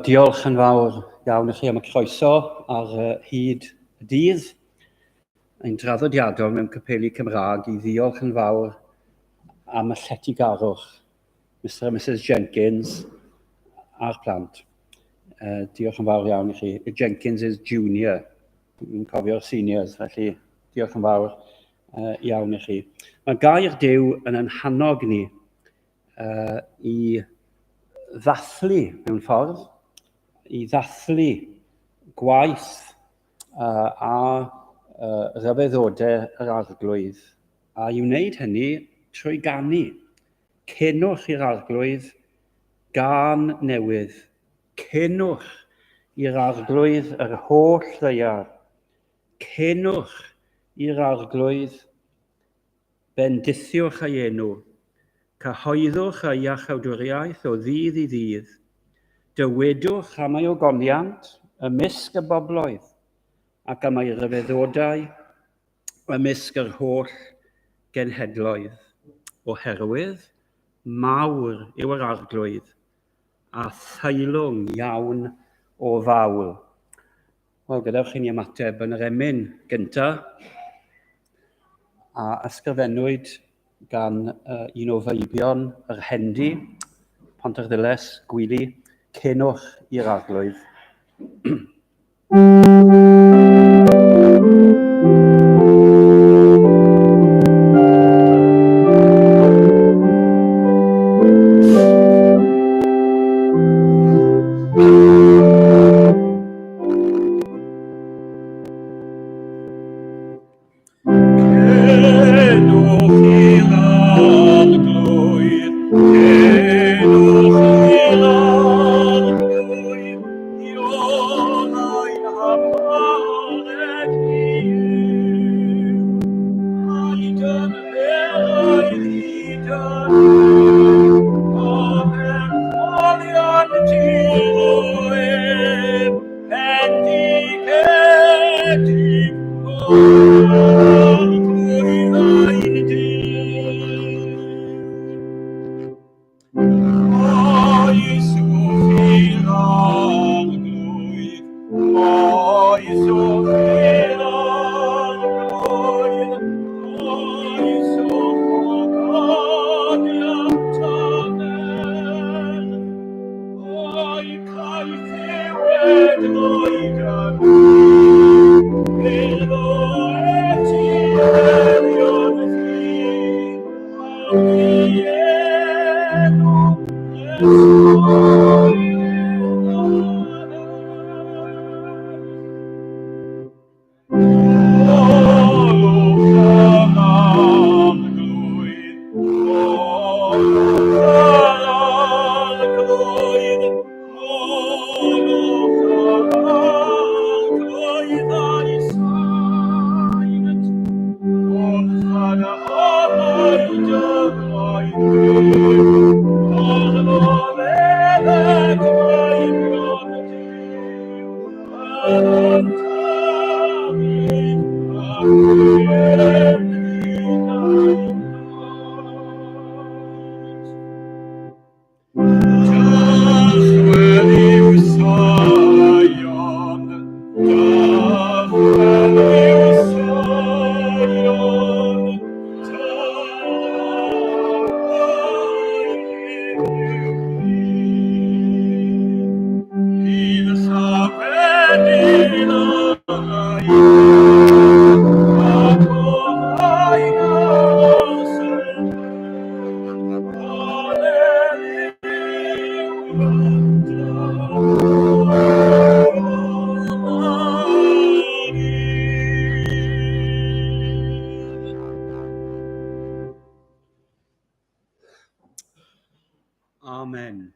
Diolch yn fawr iawn i chi am y croeso ar hyd y dydd. Ein traddodiadol mewn capeli Cymraeg i ddiolch yn fawr am y lletygarwch, Mr. a Mrs Jenkins a'r plant. Diolch yn fawr iawn i chi. Jenkins is junior, yn cofio'r seniors, felly diolch yn fawr iawn i chi. Mae gair Duw yn ein hannog ni i ddathlu mewn ffordd, i ddathlu gwaith a ryfeddodau yr arglwydd, a i wneud hynny trwy ganu. Cenwch i'r arglwydd gan newydd. Cenwch i'r arglwydd yr holl ddaear. Cenwch i'r arglwydd bendithiwch ei enw. Cyhoeddwch ei achawdwriaeth o ddydd i ddydd. Dywedwch am ei ogoniant ymysg y bobloedd ac am ei ryfeddodau ymysg yr holl genhedloedd. Oherwydd mawr yw yr arglwydd a thaelwng iawn o fawl. Wel, gadewch chi ni ymateb yn yr emyn gyntaf a ysgrifennwyd gan un o feibion yr Hendi, Pontarddulais, Gwili, cenwch i'r arglwydd. Amen.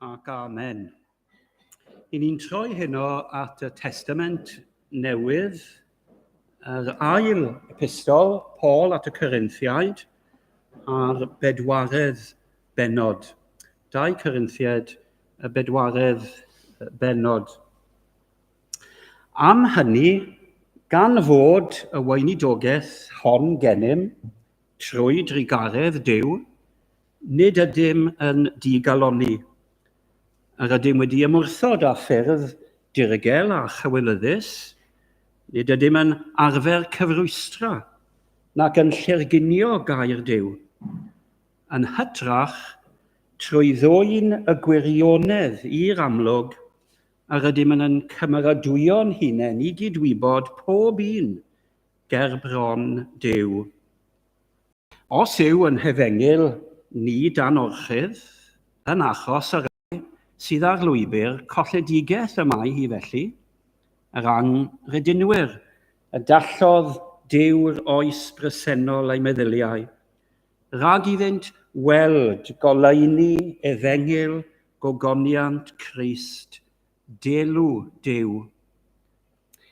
Ac amen. I ni'n troi heno at y Testament Newydd, yr ail epistol, Paul at y Corinthiaid, a'r bedwaredd bennod. 2 Corinthiaid, y bedwaredd bennod. Am hynny, gan fod y weinidogaeth hon gennym, trwy drigaredd Duw, nid ydym yn digaloni, a rydym wedi ymwrthod â ffyrdd dirgel a chywilyddus, nid ydym yn arfer cyfrwystra nac yn llerginio gair Duw, yn hytrach trwy ddwyn y gwirionedd i'r amlwg a rydym yn cymeradwyo'n hunain i gydwybod pob un ger bron Duw. Os yw yn hefengil ni dan orchydd, yn achos y rai sydd ar lwybr colledigaeth y mae hi felly, yr angredinwyr, y dallodd Duw'r oes bresennol ei meddyliau, rhag iddynt weld goleuni efengil gogoniant Crist, delw Duw.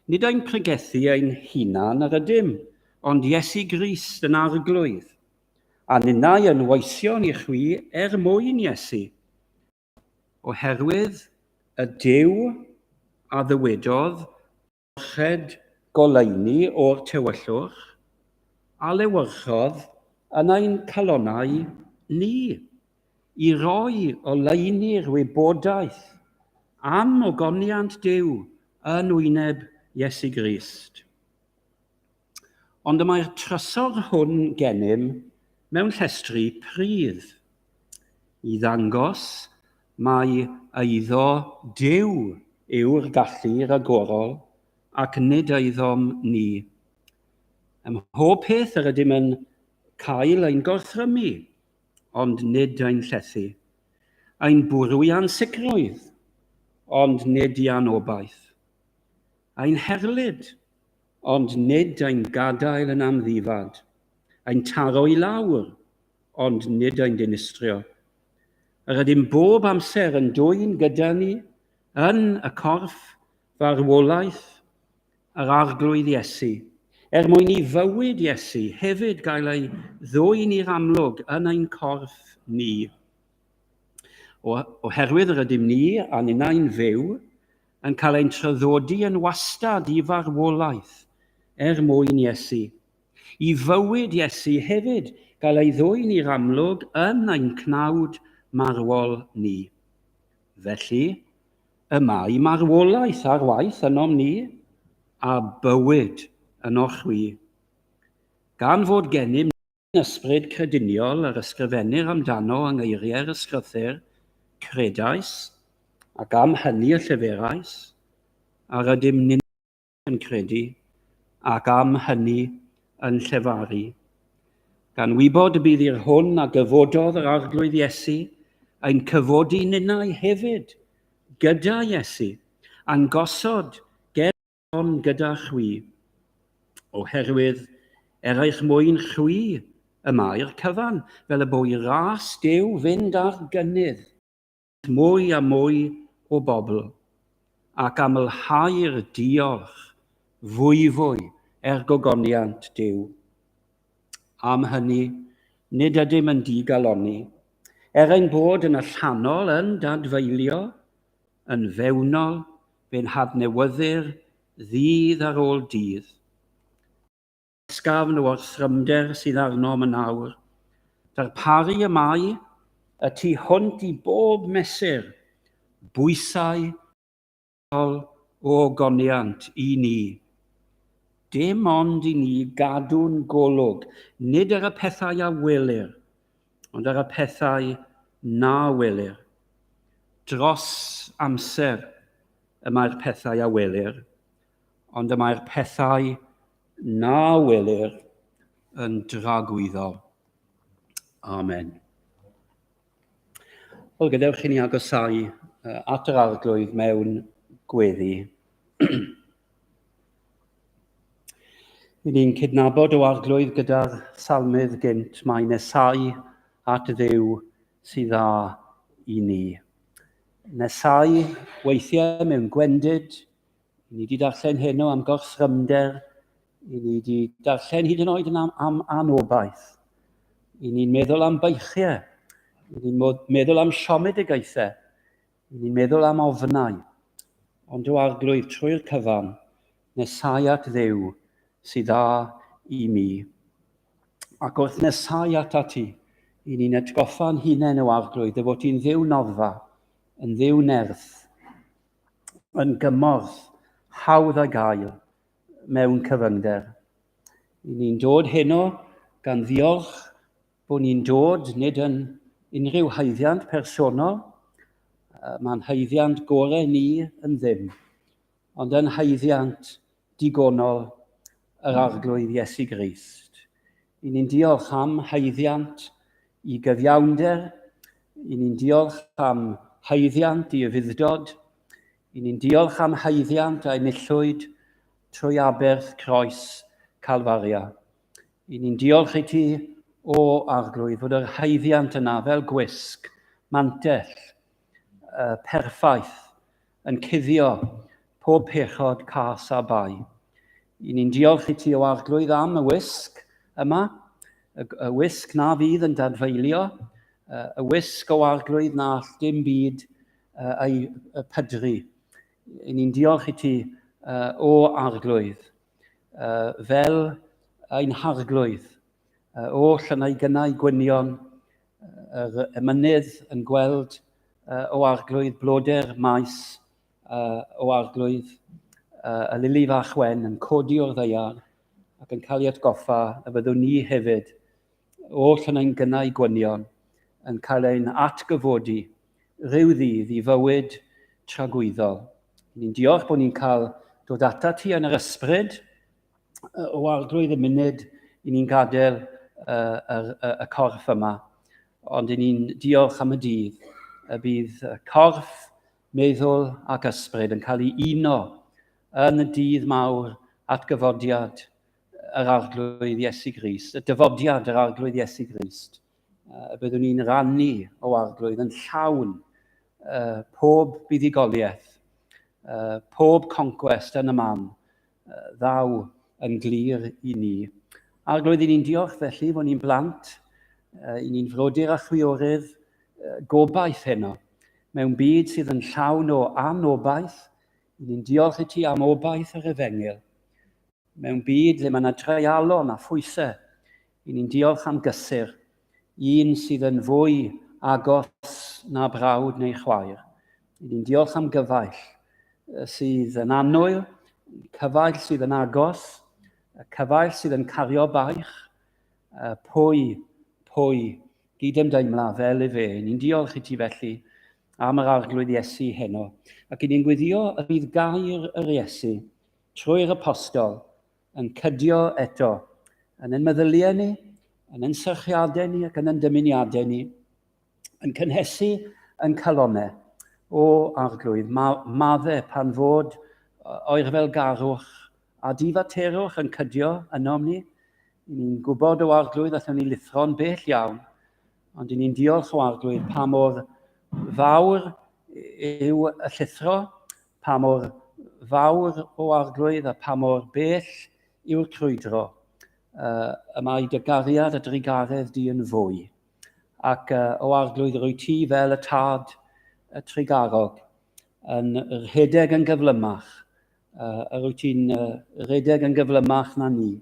Nid ein pregethu ein hunan ar ydym, ond Iesu Grist yn arglwydd, a ninnau yn weision i chwi mwyn Iesu, oherwydd y Duw a ddywedodd orched goleuni o'r tywyllwch, a lewyrchodd yn ein calonau ni, i roi oleuni'r wybodaeth am ogoniant Duw yn wyneb Iesu Grist. Ond y mae'r trysor hwn gennym mewn llestri prydd, i ddangos mae eiddo Duw yw'r gallu ragorol ac nid eiddom ni. Ym mhob peth yr ydym yn cael ein gorthrymu, ond nid ein llethu. Ein bwrw i ansicrwydd, ond nid i anobaith. Ein herlyd, ond nid ein gadael yn amddifad. Ein taro i lawr, ond nid ein dinistrio. Yr ydym bob amser yn dwyn gyda ni yn y corff farwolaeth yr arglwydd Iesu, mwyn i fywyd Iesu hefyd gael ei ddwyn i'r amlwg yn ein corff ni. Oherwydd yr ydym ni a ninnau'n fyw yn cael ein traddodi yn wastad i farwolaeth mwyn Iesu. I fywyd Iesu hefyd gael ei ddwyn i'r amlwg yn ein cnawd marwol ni. Felly, y mae marwolaeth ar waith ynom ni a bywyd yno chwi. Gan fod gennym ysbryd crediniol yr ysgrifennir amdano yng ngeiriau'r ysgrythyr, credais, ac am hynny y llyferais, a rydym nid yn credu, ac am hynny yn llefaru. Gan wybod y bydd i'r hwn a gyfododd yr arglwydd Iesu, ein cyfodi ninnau hefyd gyda Iesu, a'n gosod geron gyda chwi, oherwydd eich mwyn chwi y mae'r cyfan, fel y bwy ras Duw fynd ar gynnydd, mwy a mwy o bobl, ac amlhau'r diolch fwy gogoniant Duw. Am hynny, nid ydym yn digaloni, ein bod yn allanol yn dadfeilio, yn fewnol, fe'n hadnewyddur ddydd ar ôl dydd. Ysgafn o'r thrymder sydd arnom yn awr, darparu y mae, y tu hwnt i bob mesur, bwysau o ogoniant i ni. Dim ond i ni gadw'n golwg, nid ar y pethau a welir, ond ar y pethau na welir. Dros amser y mae'r pethau a welir, ond y mae'r pethau na welir yn dragwyddo. Amen. Wel, gadewch i ni agosau at yr arglwydd mewn gweddi. Ni'n cydnabod o arglwydd gyda'r salmydd gynt, mae nesau at Dduw sydd dda i ni. Nesau weithiau mewn gwendid, ni wedi darllen heno am gorthrymder, ni wedi darllen hyd yn oed am anobaith. Ni'n meddwl am beichiau, ni'n meddwl am siomedigaethau, ni'n meddwl am ofnau. Ond o arglwydd trwy'r cyfan, nesau at Dduw sydd dda i mi. Ac wrth nesau at ati, ni'n atgoffa'n hunain o arglwydd, fod hi'n Dduw noddfa, yn ddiw nerth, yn gymorth hawdd a gael mewn cyfyngder. I ni'n dod heno gan ddiolch bod ni'n dod nid yn unrhyw haeddiant personol, mae'n haeddiant gorau ni yn ddim, ond yn haeddiant digonol yr arglwydd Iesu Grist. I ni'n diolch am haeddiant i gyfiawnder, i ni'n diolch am haeddiant i yfuddod, i ni'n diolch am haeddiant a'i millwyd trwy aberth croes Calfaria. I ni'n diolch i ti o arglwydd fod yr haeddiant yna fel gwisg, mantell, perffaith, yn cuddio pob pechod cas a bai. I ni'n diolch i ti o arglwydd am y wisg yma, y wisg na fydd yn dadfeilio, y wisg o arglwydd na all dim byd ei pydru. I ni'n diolch i ti o arglwydd fel ein harglwydd o llynau gynnau gwynion, yr emynydd yn gweld o arglwydd blodau'r maes o arglwydd y lili fach wen yn codi o'r ddeiar ac yn cael ei atgoffa y byddwn ni hefyd o llynau gynnau gwynion yn cael ein atgyfodi rhyw ddydd i fywyd tragwyddol. Ni'n diolch bod ni'n cael dod ata ti yn yr ysbryd o arglwydd y munud i ni'n gadael y corff yma. Ond i ni'n diolch am y dydd y bydd corff, meddwl ac ysbryd yn cael ei uno yn y dydd mawr atgyfodiad yr arglwydd Iesu Grist, y dyfodiad yr arglwydd Iesu Grist. Byddwn ni'n rannu o arglwydd yn llawn pob buddugoliaeth, pob conquest yn y man, ddaw yn glir i ni. Arglwydd i ni'n diolch felly fod ni'n blant, i ni'n frodyr a chwiorydd gobaith heno, mewn byd sydd yn llawn o anobaith. I ni'n diolch i ti am obaith yr Efengil. Mewn byd le mae yna dreialon a phwysau, i ni'n diolch am gysur, un sydd yn fwy agos na brawd neu chwaer. I ni'n diolch am gyfaill sydd yn annwyl, cyfaill sydd yn agos, y cyfaill sydd yn cario baich, pwy, gydymdeimla fel y fe. Ni'n diolch i ti felly am yr arglwydd Iesu heno. Ac i ni'n gwyddio y bydd gair yr Iesu trwy'r apostol yn cydio eto yn ein meddyliau ni, yn ein syrchiadau ni ac yn ein dymuniadau ni, yn cynhesu yn calonnau o arglwydd, maddau pan fod oer fel garwch a difaterwch yn cydio ynom ni. I ni'n gwybod o arglwydd allwn ni lithro'n bell iawn, ond i ni'n diolch o arglwydd pa mor fawr yw y llithro, pa mor fawr o arglwydd a pa mor bell yw'r crwydro. Y mae dy gariad a drigaredd di yn fwy. Ac o arglwydd rwy ti fel y tad y trigarog yn rhedeg yn gyflymach. Rwy ti'n rhedeg yn gyflymach na ni.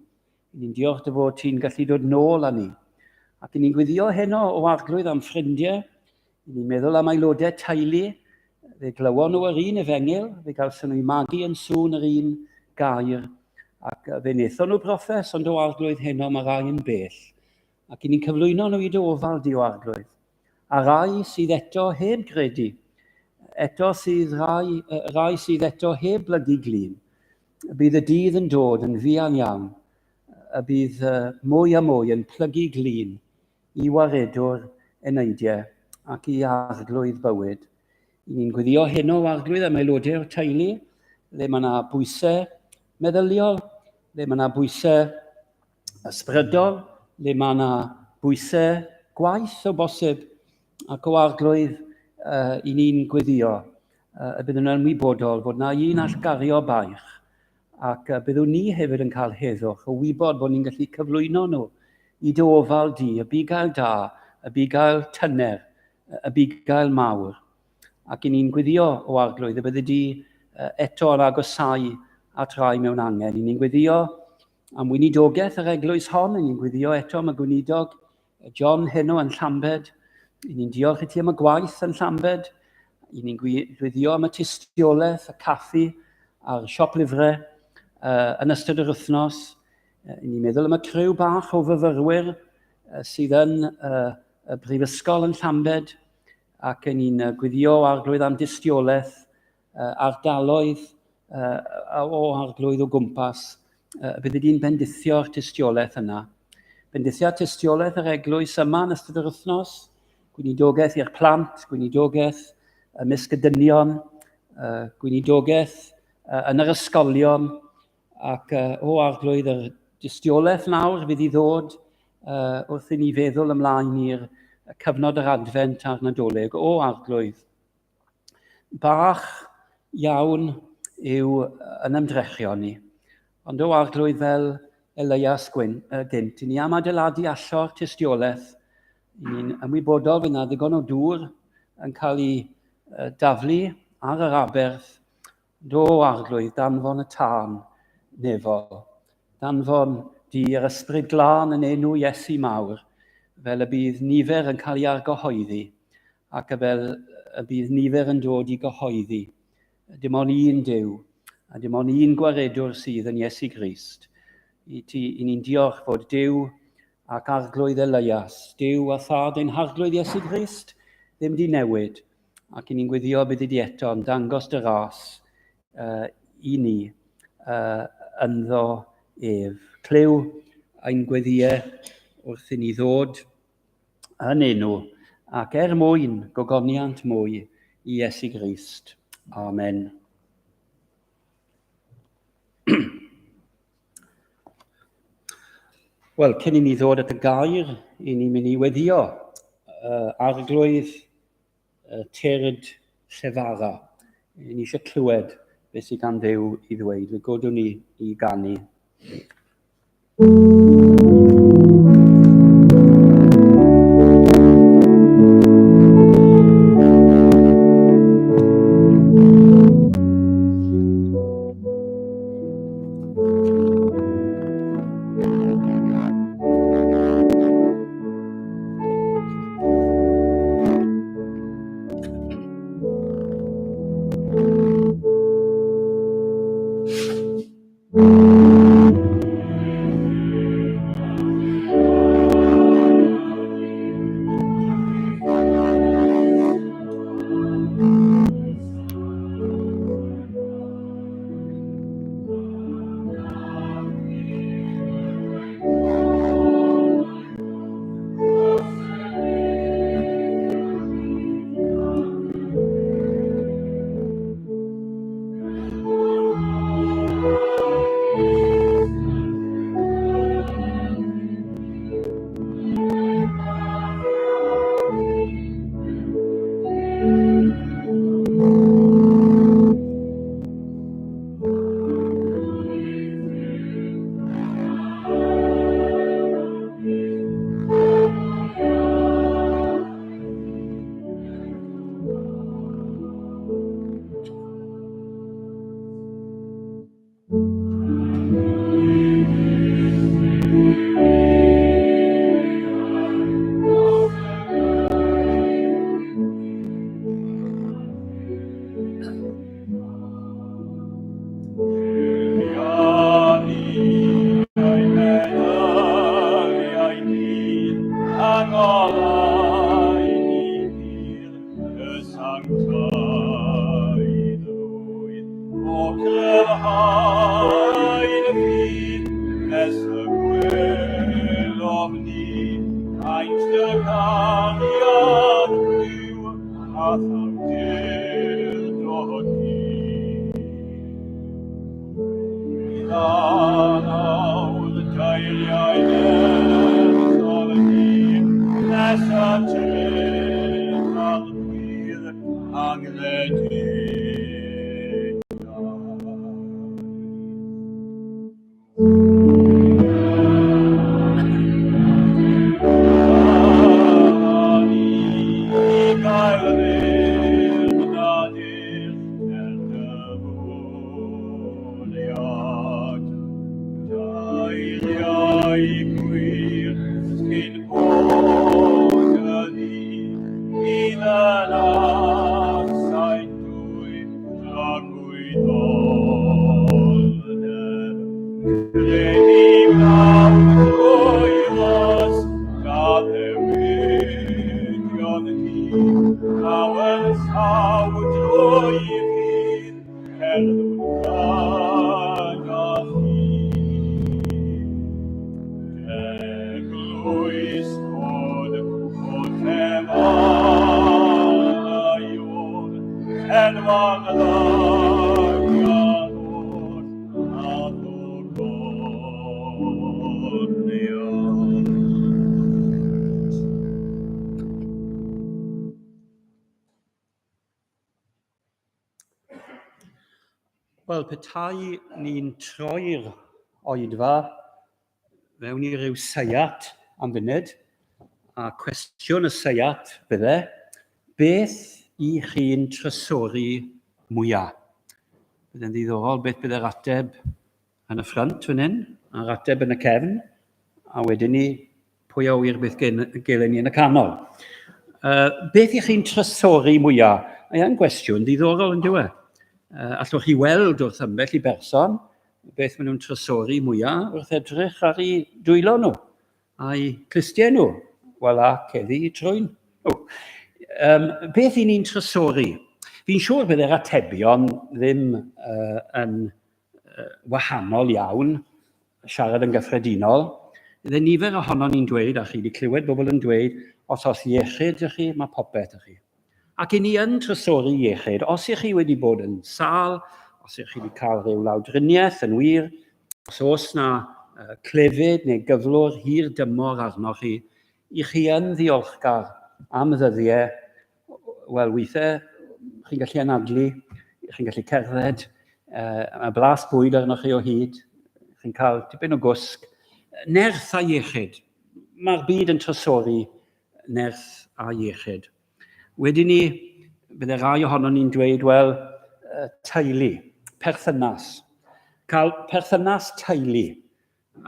Ni'n diolch dy fod ti'n gallu dod nôl â ni. Ac ni'n gwyddio heno o arglwydd am ffrindiau. Ni'n meddwl am aelodau teulu. Fe glywon nhw yr un Efengil. Fe gawson nhw magu yn sŵn yr un gair. Ac fe wnaethon nhw broffes, ond o arglwydd heno mae rai yn bell. Ac ni'n cyflwyno nhw i dy ofal di o arglwydd. A rai sydd eto heb gredu. Rai sydd eto heb blygu glin. Bydd y dydd yn dod yn fuan iawn. Y bydd mwy a mwy yn plygu glin i waredwr eneidiau ac i arglwydd bywyd. Ni'n gwyddio heno o arglwydd am aelodau'r teulu, le mae yna bwysau meddyliol, le mae yna bwysau ysbrydol, le mae yna bwysau gwaith o bosib, ac o arglwydd i ni'n gwyddio y byddwn nhw'n wybodol fod yna un all gario baich, ac byddwn ni hefyd yn cael heddwch o wybod bod ni'n gallu cyflwyno nhw i dy ofal di, y bugail da, y bugail tyner, y bugail mawr. Ac i ni'n gwyddio o arglwydd y bydde di eto yn agosau at rai mewn angen. I ni'n gwyddio am weinidogaeth yr eglwys hon, i ni'n gwyddio eto am y gweinidog John heno yn Llambed. I ni'n diolch i ti am y gwaith yn Llambed. I ni'n gwyddio am y tystiolaeth, y caffi a'r siop lyfrau yn ystod yr wythnos. I ni'n meddwl am y criw bach o fyfyrwyr sydd yn y brifysgol yn Llambed, ac ni'n gwyddio arglwydd am dystiolaeth, ardaloedd o arglwydd o gwmpas. Bydd ydi'n bendithio'r tystiolaeth yna. Bendithiad tystiolaeth yr eglwys yma yn ystod yr wythnos, gweinidogaeth i'r plant, gweinidogaeth ymysg y dynion, gweinidogaeth yn yr ysgolion, ac o arglwydd yr dystiolaeth nawr fydd i ddod wrth i ni feddwl ymlaen i'r cyfnod yr adfent a'r Nadolig o arglwydd. Bach iawn yw yn ymdrechion ni, ond o arglwydd fel Elias gynt, i ni am adeiladu allo'r tystiolaeth. Ni'n ymwybodol fydd yna ddigon o dŵr yn cael ei daflu ar yr aberth do arglwydd danfon y tân nefol, danfon yr ysbryd glân yn enw Iesu mawr, fel y bydd nifer yn cael ei argyhoeddi, ac fel y bydd nifer yn dod i gyhoeddi. Dim ond un Duw, a dim ond un gwaredwr sydd yn Iesu Grist. I ni'n diolch fod Duw ac arglwydd Elias, Duw a thad ein harglwydd Iesu Grist, ddim di newid, ac i ni'n gwyddio bydd ydi eto yn dangos dy ras i ni ynddo ef. Clyw ein gweddiau wrth i ni ddod yn enw, ac mwyn gogoniant mwy i Iesu Grist. Amen. Wel, cyn i ni ddod at y gair, i ni'n mynd i weddio arglwydd Tyrd Llefara. I ni eisiau clywed beth sydd gan Dduw i ddweud. Fe godwn ni i ganu. Wel, petai ni'n troi'r oedfa mewn i ryw seiat am funud, a cwestiwn y seiat bydde, beth i chi'n trysori mwyaf? Bydde'n ddiddorol beth bydde'r ateb yn y ffrant fan hyn, a'r ateb yn y cefn, a wedyn ni pwy a wyr beth gelen ni yn y canol. Beth i chi'n trysori mwyaf? Mae'n gwestiwn ddiddorol yn diwedd. Allwch chi weld wrth ambell i berson beth maen nhw'n trysori mwyaf wrth edrych ar eu dwylo nhw a'i clustiau nhw. Wel, a ceddi trwy'n nhw. Beth i ni'n trysori? Fi'n siŵr bydde'r atebion ddim yn wahanol iawn, siarad yn gyffredinol. Bydde nifer ohono ni'n dweud, a chi wedi clywed bobl yn dweud, os iechyd ych chi, mae popeth ych chi. Ac i ni yn trysori iechyd, os ych chi wedi bod yn sal, os ych chi wedi cael rhyw lawdriniaeth yn wir, os oes na clefyd neu gyflwr hir dymor arnoch chi, i chi yn ddiolchgar am ddyddiau, wel weithiau, chi'n gallu anadlu, chi'n gallu cerdded, mae blas bwyd arnoch chi o hyd, chi'n cael tipyn o gwsg, nerth a iechyd. Mae'r byd yn trysori nerth a iechyd. Wedyn ni, bydde rai ohono ni'n dweud, wel, teulu, perthynas. Cael perthynas teulu.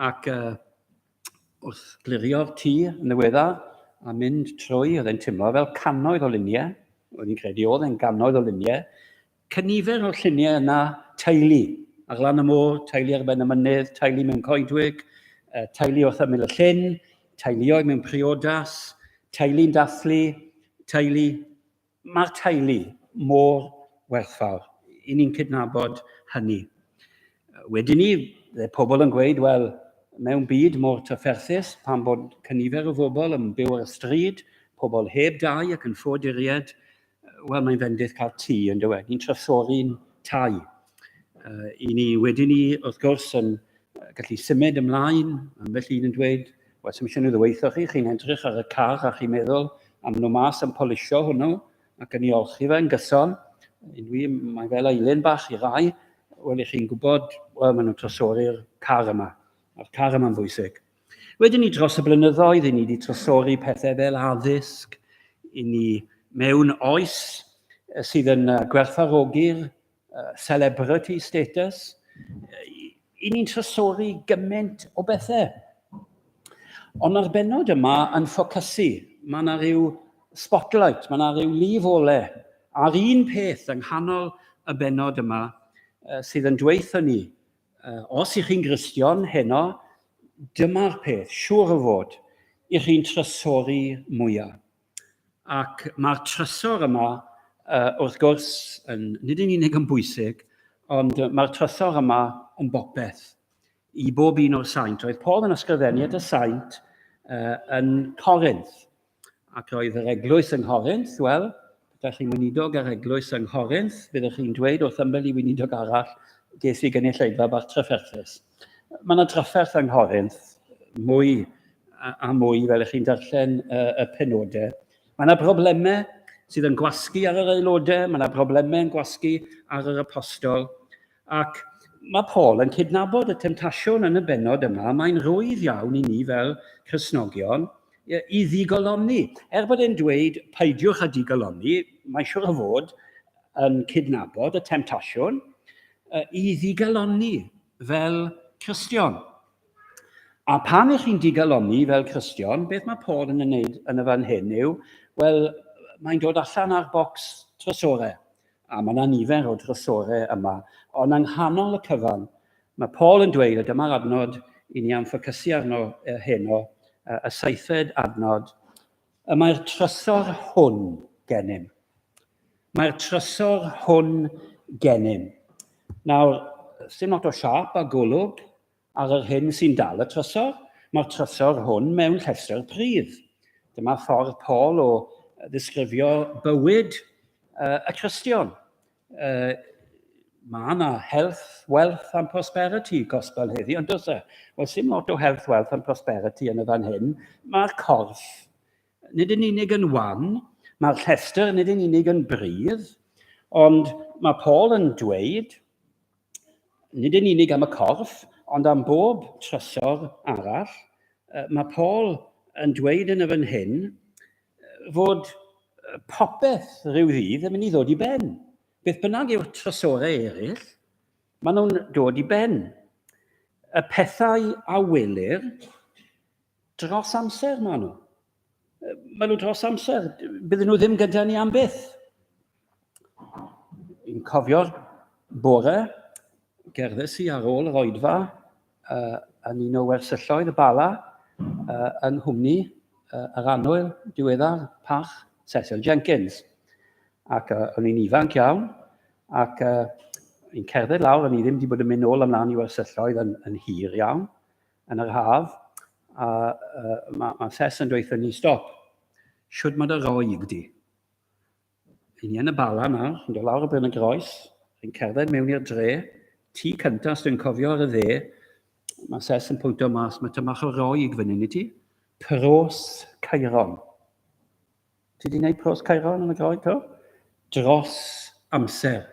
Ac wrth glirio'r tŷ yn ddiweddar a mynd trwy, oedd e'n teimlo fel cannoedd o luniau, oedd ni'n credu oedd e'n gannoedd o luniau, cynifer o'r lluniau yna teulu. Ar lan y môr, teulu ar ben y mynydd, teulu mewn coedwig, teulu wrth ymyl y llyn, teuluoedd mewn priodas, teulu'n dathlu, teulu. Mae'r teulu mor werthfawr. I ni'n cydnabod hynny. Wedyn ni, pobl yn gweud, wel, mewn byd mor trafferthus, pan bod cynifer o bobl yn byw ar y stryd, pobl heb dau ac yn ffoduried, wel, mae'n fendith cael tŷ yn dweud. Ni'n trysori'n tai. I ni wedyn ni, wrth gwrs, yn gallu symud ymlaen, ambell un yn dweud, wel, sy'n eisiau nhw ddeweithio chi, chi'n edrych ar y car a chi'n meddwl am nhw mas yn polisio hwnnw, ac yn ei olchi fe yn gyson. Mae fel eilen bach i rai, wel, i chi'n gwybod, wel, maen nhw'n trysori'r car yma. A'r car yma'n bwysig. Wedyn ni dros y blynyddoedd, i ni wedi trysori pethau fel addysg, i ni mewn oes sydd yn gwerthfawrogi'r celebrity status, i ni'n trysori gymaint o bethau. Ond ar benod yma yn ffocysu, mae yna rhyw spotlight, mae yna rhyw lif olau ar un peth yng nghanol y benod yma sydd yn dweutho ni, os ych chi'n Gristion heno, dyma'r peth, siŵr o fod, i chi'n trysori mwyaf. Ac mae'r trysor yma, wrth gwrs, nid yn unig yn bwysig, ond mae'r trysor yma yn bopeth i bob un o'r saint. Roedd Paul yn ysgrifennu y saint yn Corinth. Ac roedd yr eglwys yng Nghorinth, wel, ydych chi'n weinidog ar eglwys yng Nghorinth, byddwch chi'n dweud wrth ymyl i weinidog arall, ges i gynulleidfa bach trafferthus. Mae yna trafferth yng Nghorinth, mwy a mwy fel ych chi'n darllen y penodau. Mae yna broblemau sydd yn gwasgu ar yr aelodau, mae yna broblemau yn gwasgu ar yr apostol, ac mae Paul yn cydnabod y temtasiwn yn y benod yma, mae'n rwydd iawn i ni fel Cristnogion i ddigoloni. Bod e'n dweud, peidiwch â digoloni, mae siŵr o fod yn cydnabod y temtasiwn i ddigoloni fel Cristion. A pan ych chi'n digoloni fel Cristion, beth mae Paul yn wneud yn y fan hyn yw, wel, mae'n dod allan ar bocs trysorau. A mae yna nifer o trysorau yma. Ond yng nghanol y cyfan, mae Paul yn dweud, a dyma'r adnod i ni am ffocysu arno heno, y 7th adnod, mae'r trysor hwn gennym. Mae'r trysor hwn gennym. Nawr, sy'n lot o siap a golwg ar yr hyn sy'n dal y trysor. Mae'r trysor hwn mewn llestr pridd. Dyma ffordd Paul o ddisgrifio bywyd y Cristion. Mae yna health, wealth and prosperity gospel heddi, ond does e? Wel, sy'n lot o health, wealth and prosperity yn y fan hyn. Mae'r corff nid yn unig yn wan, mae'r llestr nid yn unig yn brydd, ond mae Paul yn dweud, nid yn unig am y corff, ond am bob trysor arall, mae Paul yn dweud yn y fan hyn fod popeth rhyw ddydd yn mynd i ddod i ben. Beth bynnag yw'r trysorau eraill, maen nhw'n dod i ben. Y pethau a welir dros amser maen nhw. Maen nhw dros amser, bydden nhw ddim gyda ni am byth. Fi'n cofio'r bore, gerddes i ar ôl yr Oedfa yn un o wersylloedd y Bala yng Nghwmni yr annwyl diweddar Pach Cecil Jenkins. Ac o'n i'n ifanc iawn, ac i'n cerdded lawr, o'n i ddim wedi bod yn mynd nôl ymlaen i wersylloedd yn hir iawn, yn yr haf, a mae Ces yn dweud ni, stop, siwd mae dy roig di. Ni yn y Bala nawr, yn dod lawr y Bryn y Groes, yn cerdded mewn i'r dre, tŷ cyntas dwi'n cofio ar y dde, mae Ces yn pwyntio mas, mae tymach o roig fan hyn i ti, Pros Cairon. Ti wedi gwneud Pros Cairon yn y groed to? Dros amser.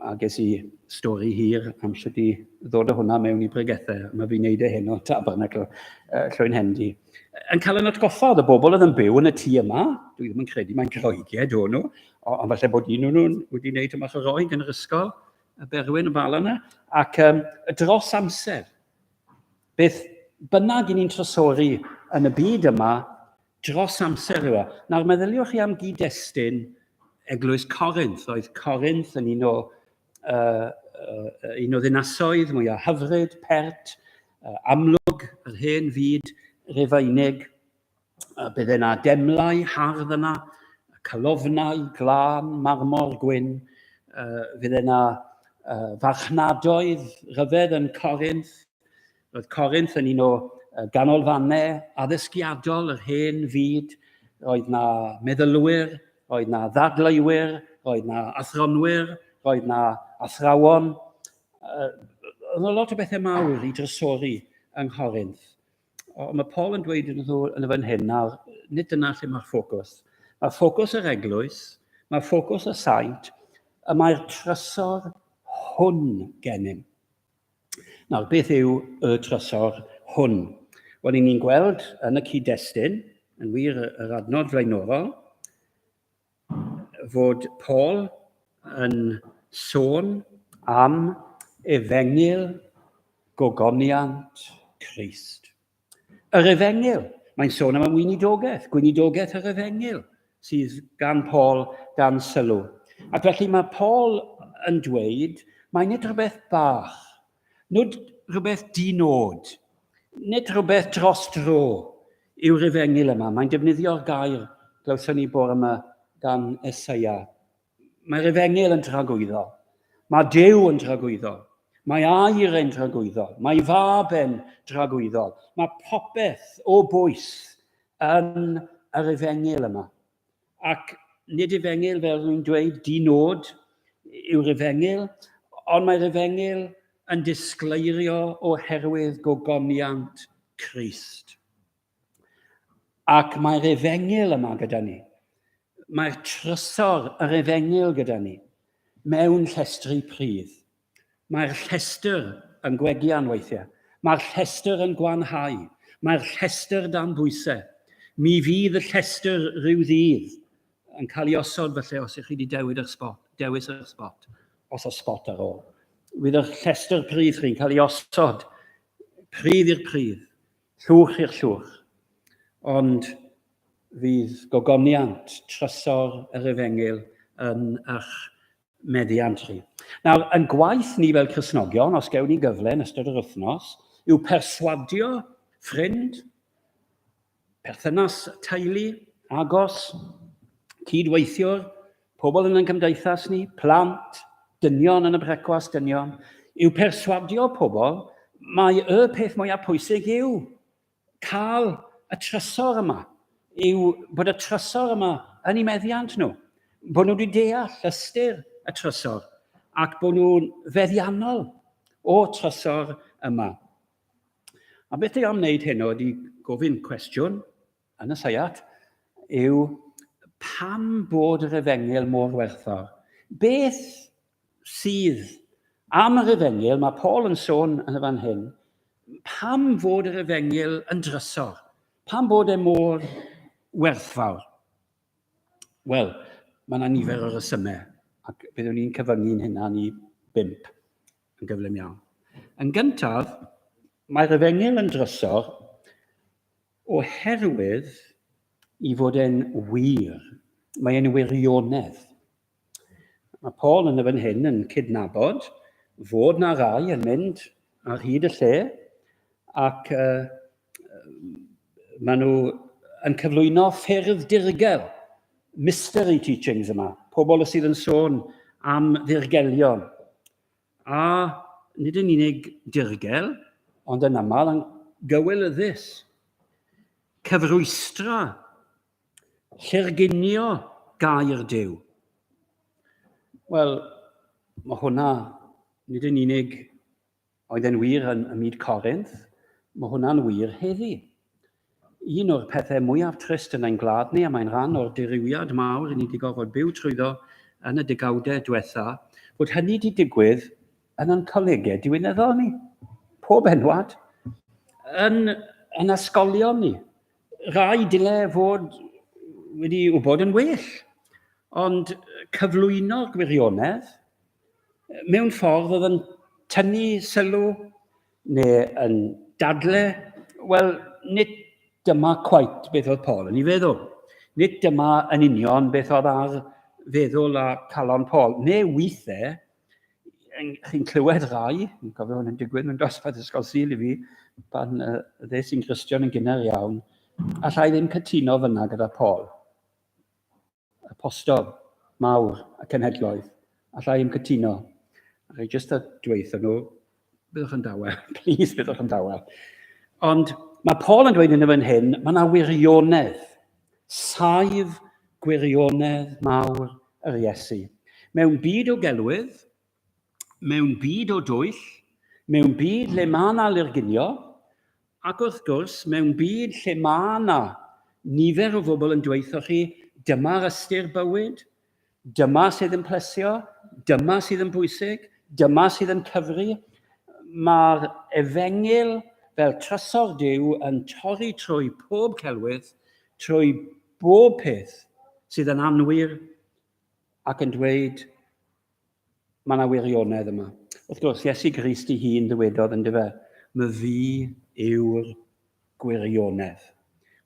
A ges i stori hir am sydd i ddod o hwnna mewn i bregethau. Mae fi'n neud e hyn o Tabernacl Llwyn Hendi. Yn cael yn atgoffa, oedd y bobl oedd yn byw yn y tŷ yma, dwi ddim yn credu mae'n groegiad o'n nhw, ond falle bod un o'n nhw wedi gwneud yma o roig yn yr ysgol, y Berwyn y Bala yna, ac dros amser. Beth bynnag i ni'n trysori yn y byd yma, dros amser yw e. Nawr meddyliwch chi am gyd-destun Eglwys Corinth. Oedd Corinth yn un o ddinasoedd mwyaf hyfryd, pert, amlwg yr hen fyd Rufeinig. Bydd yna demlau hardd yna, calofnau, glân, marmor gwyn. Fydd yna farchnadoedd rhyfedd yn Corinth. Roedd Corinth yn un o ganolfannau addysgiadol yr hen fyd. Roedd yna meddylwyr, roedd yna ddadleuwyr, roedd yna athronwyr, roedd yna athrawon. Oedd yna lot o bethau mawr i drysori yng Nghorinth. Ond mae Paul yn dweud yn y fan hyn, nawr, nid dyna lle mae'r ffocws. Mae'r ffocws yr eglwys, mae'r ffocws y saint, a mae'r trysor hwn gennym. Nawr, beth yw y trysor hwn? Wel, ni'n gweld yn y cyd-destun, yn wir yr adnod flaenorol, fod Paul yn sôn am efengyl gogoniant Crist. Yr efengyl, mae'n sôn am y gweinidogaeth yr efengyl, sydd gan Paul dan sylw. Ac felly mae Paul yn dweud, mae nid rhywbeth bach, nid rhywbeth dinod, nid rhywbeth dros dro yw'r efengyl yma. Mae'n defnyddio'r gair, glywson ni bore yma, gan Eseia. Mae'r efengyl yn tragwyddo. Mae Duw yn tragwyddo. Mae air yn tragwyddo. Mae fab yn tragwyddo. Mae popeth o bwys yn yr efengyl yma. Ac nid efengyl fel dwi'n dweud dinod yw'r efengyl, ond mae'r efengyl yn disgleirio oherwydd gogoniant Crist. Ac mae'r efengyl yma gyda ni. Mae'r trysor yr efengyl gyda ni mewn llestri pridd. Mae'r llestr yn gwegian weithiau. Mae'r llestr yn gwanhau. Mae'r llestr dan bwysau. Mi fydd y llestr rhyw ddydd yn cael ei osod felly os ych chi wedi dewis yr spot, os y spot ar ôl. Fydd y llestr pridd chi'n cael ei osod, pridd i'r pridd, llwch i'r llwch. Ond fydd gogoniant trysor yr efengyl yn eich meddiant chi. Nawr, yn gwaith ni fel Cristnogion, os gewn ni gyfle yn ystod yr wythnos, yw perswadio ffrind, perthynas teulu, agos, cydweithiwr, pobl yn ein cymdeithas ni, plant, dynion yn y brecwast, dynion, yw perswadio pobl, mae y peth mwyaf pwysig yw cael y trysor yma, yw bod y trysor yma yn eu meddiant nhw, bod nhw wedi deall ystyr y trysor, ac bod nhw'n feddiannol o trysor yma. A beth yw am wneud hyn ydy gofyn cwestiwn yn y Seiat, yw pam bod yr Efengyl mor werthfawr? Beth sydd am yr Efengyl, mae Paul yn sôn yn y fan hyn, pam fod yr Efengyl yn drysor? Pam bod e mor werthfawr? Wel, mae yna nifer o resymau, ac byddwn ni'n cyfyngu'n hynna ni 5 yn gyflym iawn. Yn gyntaf, mae'r Efengyl yn drysor oherwydd i fod e'n wir. Mae e'n wirionedd. Mae Paul yn y fan hyn yn cydnabod fod na rai yn mynd ar hyd y lle ac maen nhw yn cyflwyno ffyrdd dirgel, mystery teachings yma, pobl sydd yn sôn am ddirgelion. A nid yn unig dirgel, ond yn aml yn gywilyddus. Cyfrwystra, llyrgunio gair Duw. Wel, mae hwnna nid yn unig oedd e'n wir yn y myd Corinth, mae hwnna'n wir heddi. Un o'r pethau mwyaf trist yn ein glad ni, a mae'n rhan o'r dirywiad mawr i ni wedi gorfod byw trwyddo yn y degawdau diwetha, bod hynny wedi digwydd yn ein colegau diwyneddol ni. Pob enwad, yn ysgolion ni. Rai dyle fod wedi wybod yn well, ond cyflwyno'r gwirionedd mewn ffordd oedd yn tynnu sylw neu yn dadle, wel, nid dyma cweit beth oedd Paul yn ei feddwl. Nid dyma yn union beth oedd ar feddwl a calon Paul. Neu weithiau, chi'n clywed rai, yn cofio hwn yn digwydd mewn dosbarth ysgol Sul i fi, pan dde sy'n Gristion yn gynnar iawn, a rai ddim cytuno fyna gyda Paul. Apostol mawr a cenhedloedd, a rai ddim cytuno. A rai jyst a dweithio nhw, byddwch yn dawel, please byddwch yn dawel. Ond mae Paul yn dweud yn y fan hyn, mae yna wirionedd, saif gwirionedd mawr yr Iesu. Mewn byd o gelwydd, mewn byd o dwyll, mewn byd le mae yna lyrgunio, ac wrth gwrs, mewn byd lle mae yna nifer o bobl yn dweithio chi, dyma'r ystyr bywyd, dyma sydd yn plesio, dyma sydd yn bwysig, dyma sydd yn cyfri. Mae'r Efengyl fel trysor Duw yn torri trwy pob celwydd, trwy bob peth sydd yn anwyr ac yn dweud mae yna wirionedd yma. Wrth gwrs, Iesu Grist ei hun ddywedodd yn dyfe, mae fi yw'r gwirionedd.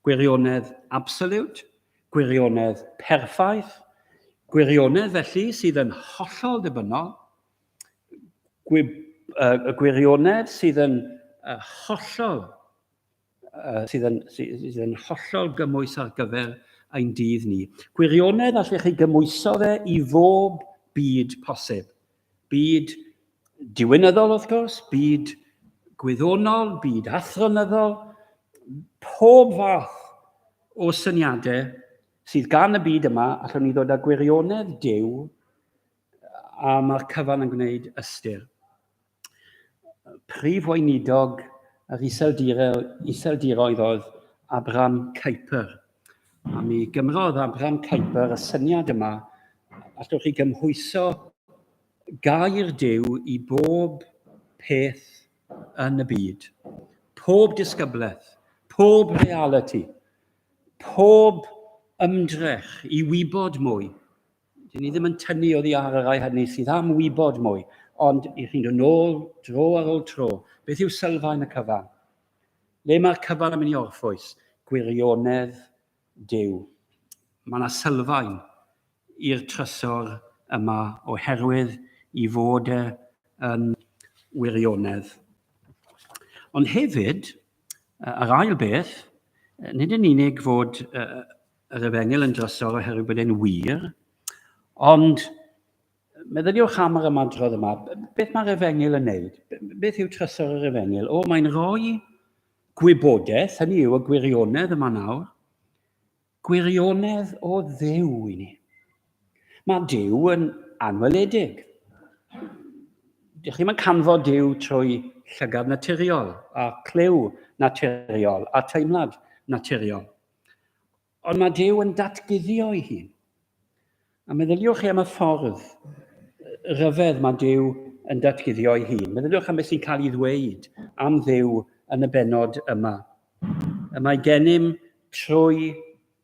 Gwirionedd absolute, gwirionedd perffaith, gwirionedd felly sydd yn hollol ddibynnol, gwirionedd sydd yn hollol gymwys ar gyfer ein dydd ni. Gwirionedd allwch chi gymwyso fe i fob byd posib. Byd diwyneddol wrth gwrs, byd gwyddonol, byd athronyddol, pob fath o syniadau sydd gan y byd yma allwn ni ddod â gwirionedd Duw a mae'r cyfan yn gwneud ystyr. Prif weinidog yr iseldiroedd oedd Abraham Kuyper. A mi gymrodd Abraham Kuyper y syniad yma allwch chi gymhwyso gair Duw i bob peth yn y byd. Pob disgybleth, pob reality, pob ymdrech i wybod mwy. Dyn ni ddim yn tynnu oddi ar y rai hynny sydd am wybod mwy, ond i chi'n dod nôl, dro ar ôl tro, beth yw sylfaen y cyfan? Le mae'r cyfan yn mynd i orffwys? Gwirionedd Duw. Mae yna sylfaen i'r trysor yma oherwydd i fod yn wirionedd. Ond hefyd, yr ail beth, nid yn unig fod yr Efengyl yn drysor oherwydd bod e'n wir, ond Meddyliwch am yr ymadrodd yma, beth mae'r Efengil yn wneud? Beth yw trysor yr Efengil? Mae'n rhoi gwybodaeth, hynny yw y gwirionedd yma nawr, gwirionedd o Dduw i ni. Mae Duw yn anweledig. Dych chi'n canfod Duw trwy llygad naturiol, a clyw naturiol, a teimlad naturiol. Ond mae Duw yn datguddio ei hun. A meddyliwch chi am y ffordd rhyfedd mae Duw yn datguddio ei hun. Meddyliwch am beth sy'n cael ei ddweud am Dduw yn y bennod yma. Mae gennym trwy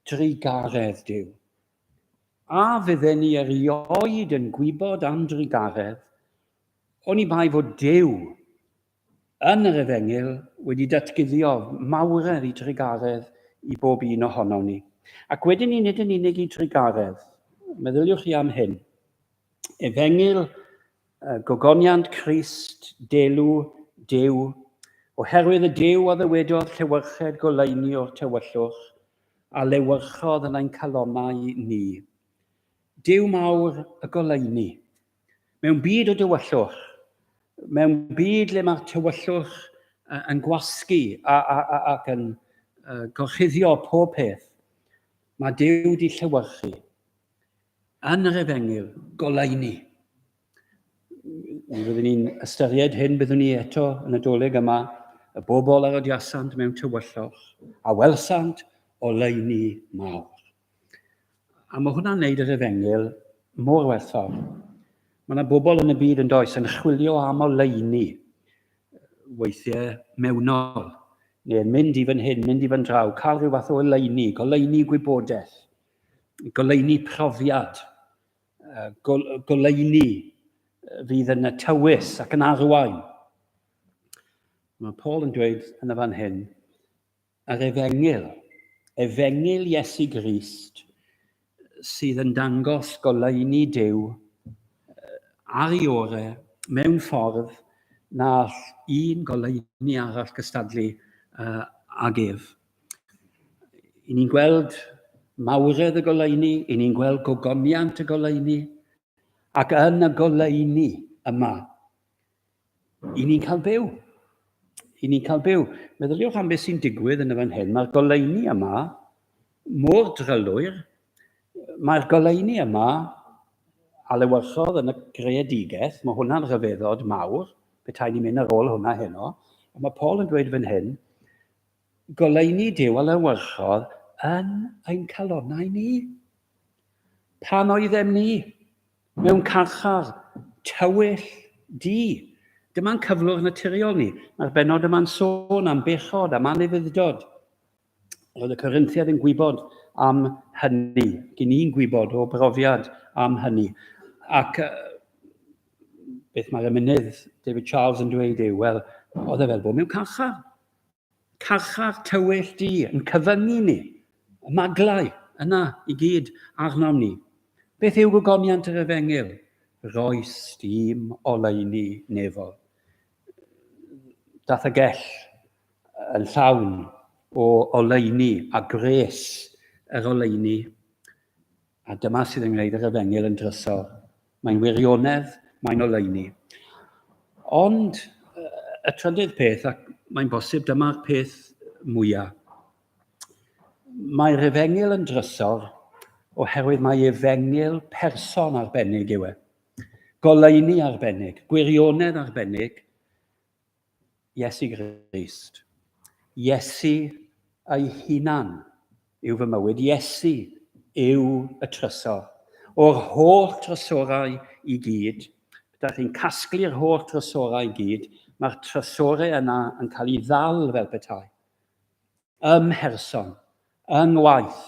drigaredd Duw. A fydden ni erioed yn gwybod am drigaredd, oni bai fod Duw yn yr Efengil wedi datguddio mawredd i drigaredd i bob un ohono ni. Ac wedyn ni nid yn unig i drigaredd. Meddyliwch chi am hyn. Efengil, gogoniant Crist, delw, Duw, oherwydd y Duw a ddywedodd llewyrched goleini o'r tywyllwch, a lewyrchodd yn ein calonnau ni. Duw mawr y goleini. Mewn byd o dywyllwch, mewn byd le mae'r tywyllwch yn gwasgu ac yn gorchuddio pob peth, mae Duw di llewyrchu yn yr Efengil goleini. Byddwn ni'n ystyried hyn byddwn ni eto yn y doleg yma, y bobl ar odiasant mewn tywyllwch, a welsant oleuni mawr. A mae hwnna'n neud yr Efengil mor werthfawr. Mae yna bobl yn y byd yn does yn chwilio am oleuni, weithiau mewnol, neu'n mynd i fan hyn, mynd i fan draw, cael rhyw fath o oleuni, goleuni gwybodaeth, goleuni profiad, goleuni fydd yn y tywys ac yn arwain. Mae Paul yn dweud yn y fan hyn, yr Efengil Iesu Grist, sydd yn dangos goleuni Duw ar ei orau mewn ffordd na un goleuni arall gystadlu ag ef. I ni'n gweld mawredd y goleuni, i ni'n gweld gogoniant y goleuni, ac yn y goleuni yma, i ni'n cael byw. I ni'n cael byw. Meddyliwch am beth sy'n digwydd yn y fan hyn. Mae'r goleuni yma mor drylwyr. Mae'r goleuni yma a lewyrchodd yn y greadigaeth. Mae hwnna'n rhyfeddod mawr. Petai ni'n mynd ar ôl hwnna heno. Mae Paul yn dweud fan hyn, goleuni Duw a lewyrchodd yn ein calonnau ni. Pan oeddem ni mewn carchar, tywyll, di. Dyma'n cyflwr naturiol ni. Mae'r benod yma'n sôn am bechod, am anufuddod. Roedd y Corinthiad yn gwybod am hynny. Gyn ni'n gwybod o brofiad am hynny. Ac beth mae'r emynydd David Charles yn dweud yw, wel, oedd e fel bod mewn carchar. Carchar tywyll di yn cyfyngu ni. Y maglau yna i gyd arnom ni. Beth yw gogoniant yr Efengil? Roes dim oleuni nefol. Dath y gell yn llawn o oleuni a gres yr oleuni. A dyma sydd yn gwneud yr Efengil yn drysor. Mae'n wirionedd, mae'n oleuni. Ond y trydydd peth, ac mae'n bosib dyma'r peth mwyaf, mae'r Efengil yn drysor oherwydd mae Efengil person arbennig yw e. Goleuni arbennig, gwirionedd arbennig, Iesu Grist. Iesu ei hunan yw fy mywyd. Iesu yw y trysor. O'r holl trysorau i gyd, ydych chi'n casglu'r holl trysorau i gyd, mae'r trysorau yna yn cael ei ddal fel petai. Ymherson, yng ngwaith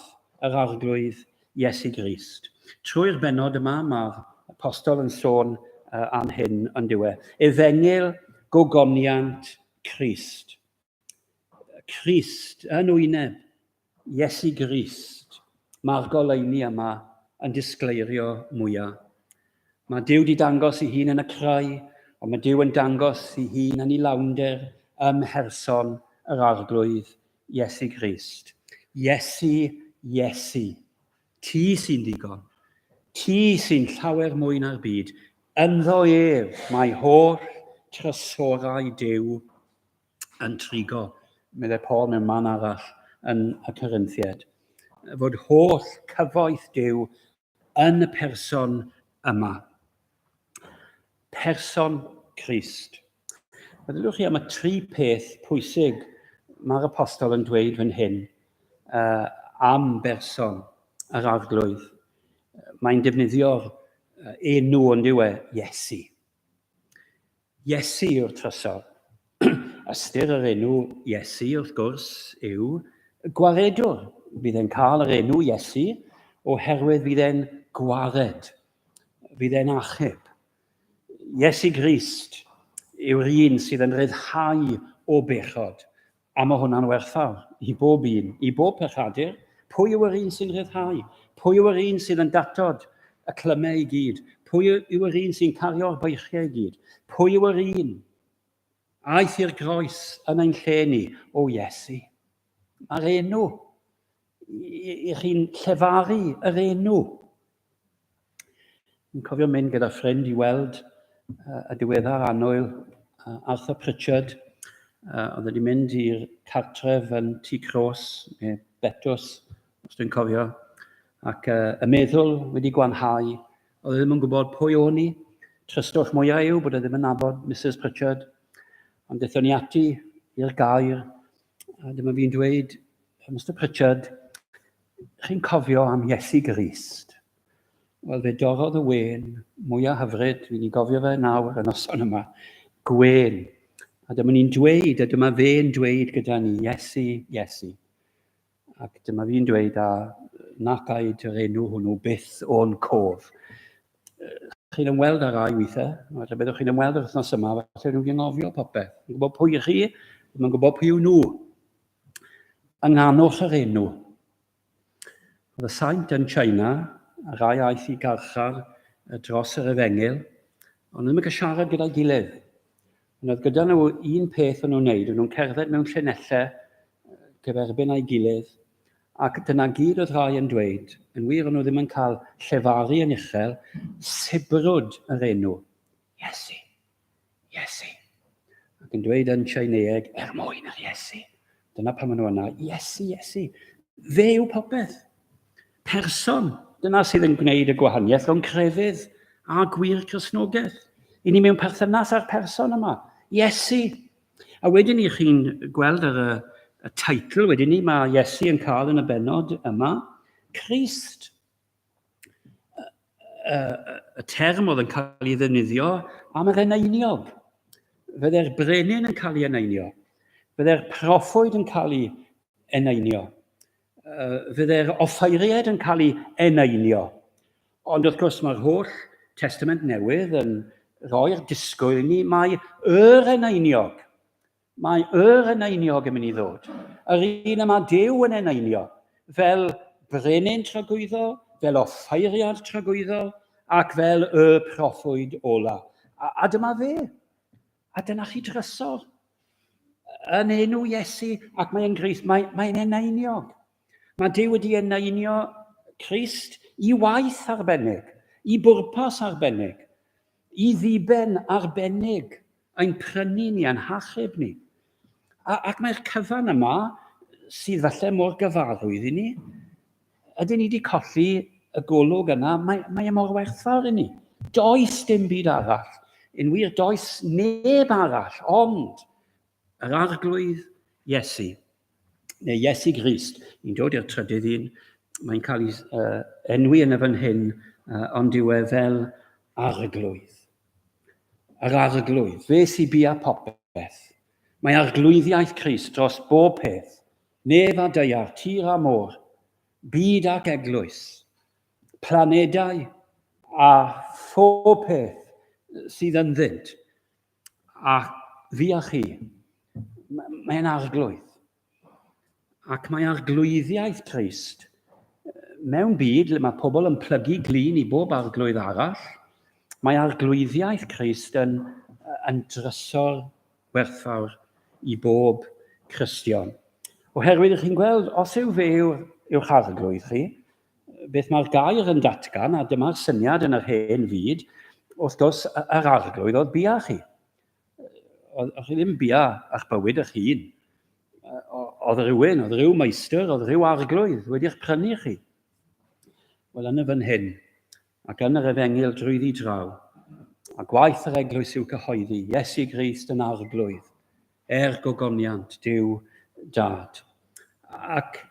yr arglwydd Iesu Grist. Trwy'r benod yma, mae'r apostol yn sôn am hyn yn diwedd. Efengil gogoniant Crist. Crist yn wyneb Iesu Grist. Mae'r goleuni yma yn disgleirio mwyaf. Mae Duw wedi dangos ei hun yn y creu, ond mae Duw yn dangos ei hun yn ei lawnder ymherson yr arglwydd Iesu Grist. Iesu, Iesu. Ti sy'n digon. Ti sy'n llawer mwy na'r byd. Ynddo ef mae holl trysorau Duw yn trigo. Meddai Paul mewn man arall yn y Corinthiaid. Fod holl cyfoeth Duw yn y person yma. Person Crist. Meddylwch chi am y 3 peth pwysig mae'r apostol yn dweud fan hyn am berson yr arglwydd. Mae'n defnyddio'r enw ond yw Iesu. Iesu yw'r trysor. Ystyr yr enw Iesu wrth gwrs yw gwaredwr. Bydd e'n cael yr enw Iesu oherwydd bydd e'n gwared. Bydd e'n achub. Iesu Grist yw'r un sydd yn ryddhau o bechod. A mae hwnna'n werthfawr i bob un, i bob pechadur. Pwy yw yr un sy'n ryddhau? Pwy yw yr un sydd yn datod y clymau i gyd? Pwy yw yr un sy'n cario'r beichiau i gyd? Pwy yw yr un? Aeth i'r groes yn ein lle ni, o Iesu. Mae'r enw. I chi'n llefaru yr enw. Yn cofio mynd gyda ffrind i weld y diweddar annwyl Arthur Pritchard. Oedd wedi mynd i'r cartref yn Tŷ Cros, neu Betws, os dwi'n cofio, ac y meddwl wedi gwanhau. Oedd ddim yn gwybod pwy o'n i. Trystwch mwyaf yw bod ddim yn nabod Mrs Pritchard. Ond dethon ni ati i'r gair, a dyma fi'n dweud, Mr Pritchard, chi'n cofio am Iesu Grist. Wel, fe dorrodd y wen mwyaf hyfryd, fi'n gofio fe nawr yn noson yma, gwen. A dyma ni'n dweud, a dyma fe'n dweud gyda ni, Iesu, Iesu. Ac dyma fi'n dweud, a nac aid yr enw hwnnw byth o'n cof. Chi'n ymweld ar rai weithiau, a byddwch chi'n ymweld ar wythnos yma, falle nhw'n gynghofio popeth. Yn gwybod pwy chi, yn gwybod pwy yw nhw. Ynghanwch yr enw. Oedd y saint yn China, a rai aeth i garchar dros yr Efengil, ond ddim yn cael siarad gyda'i gilydd. Ond oedd gyda nhw un peth o'n nhw'n wneud, o'n nhw'n cerdded mewn llenellau gyferbyn a'i gilydd, ac dyna gyd oedd rhai yn dweud, yn wir o'n nhw ddim yn cael llefaru yn uchel, sibrwd yr enw, Iesu, Iesu. Ac yn dweud yn Tsieineeg, mwyn yr Iesu. Dyna pam maen nhw yna, Iesu, Iesu. Fe yw popeth. Person. Dyna sydd yn gwneud y gwahaniaeth rhwng crefydd a gwir Cristnogaeth. I ni mewn perthynas â'r person yma. Iesu. A wedyn ni chi'n gweld y teitl, wedyn ni mae Iesu yn cael yn y benod yma, Crist. Y term oedd yn cael ei ddefnyddio am yr eneiniog. Fydde'r brenin yn cael ei eneinio. Fydde'r proffwyd yn cael ei eneinio. Fydde'r offeiriad yn cael ei eneinio. Ond wrth gwrs mae'r holl Testament Newydd yn roi'r disgwyl ni, mae eneiniog. Mae eneiniog yn mynd i ddod. Yr un yma Duw yn eneinio, fel brenin tragwyddo, fel offeiriad tragwyddo, ac fel proffwyd ola. A dyma fe. A dyna chi drysor. Yn enw Iesu, ac mae'n Grist, mae'n eneiniog. Mae Duw wedi eneinio Crist i waith arbennig, i bwrpas arbennig, i ddiben arbennig, ein prynu ni, ein hachub ni. Ac mae'r cyfan yma, sydd falle mor gyfarwydd i ni, ydyn ni wedi colli y golwg yna, mae mor werthfawr i ni. Does dim byd arall. Yn wir, does neb arall, ond yr arglwydd Iesu, neu Iesu Grist, ni'n dod i'r trydydd un, mae'n cael ei enwi yn y fan hyn, ond yw e fel arglwydd. Yr arglwydd, fe sy'n bia popeth. Mae arglwyddiaeth Crist dros bob peth, nef a deiar, tir a môr, byd ac eglwys, planedau a phob peth sydd yn ddynt. A fi a chi, mae'n arglwydd. Ac mae arglwyddiaeth Crist mewn byd le mae pobl yn plygu glin i bob arglwydd arall, mae arglwyddiaeth Crist yn drysor werthfawr i bob Cristion. Oherwydd chi'n gweld, os yw fe yw'ch arglwydd chi, beth mae'r gair yn datgan, a dyma'r syniad yn yr hen fyd, wrth gwrs, yr arglwydd oedd bia chi. Oedd chi ddim bia a'ch bywyd eich hun. Oedd ryw meistr, oedd ryw arglwydd wedi'ch prynu chi. Wel, yn y fan hyn, ac yn yr efengil drwyddi draw, a gwaith yr eglwys yw cyhoeddi, Iesu Grist yn arglwydd, gogoniant, Duw Dad. Ac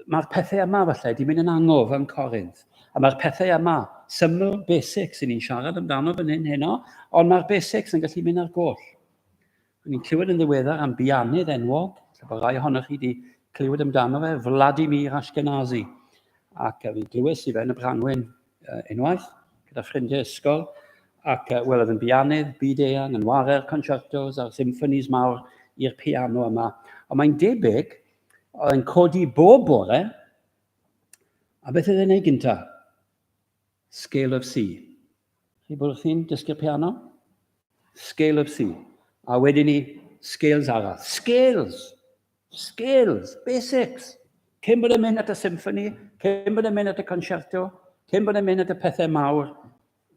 mae'r pethau yma falle wedi mynd yn angof yn Corinth. A mae'r pethau yma, syml basics, ni'n siarad amdano fan hyn heno, ond mae'r basics yn gallu mynd ar goll. Ni'n clywed yn ddiweddar am bianydd enwog, lle rai ohonoch chi wedi clywed amdano fe, Vladimir Ashkenazi. Ac fi glywes i fe yn y Branwen unwaith, gyda ffrindiau ysgol, ac wel, oedd yn bianydd, byd-eang, yn ware'r concertos a'r symffonies mawr i'r piano yma. Ond mae'n debyg, oedd yn codi bob bore, a beth oedd e'n ei gynta? Scale of C. Chi bod chi'n dysgu'r piano? Scale of C. A wedyn ni, scales arall. Scales, basics. Cyn bod yn mynd at y symffoni, cyn bod yn mynd at y concerto, cyn bod yn mynd at y pethau mawr,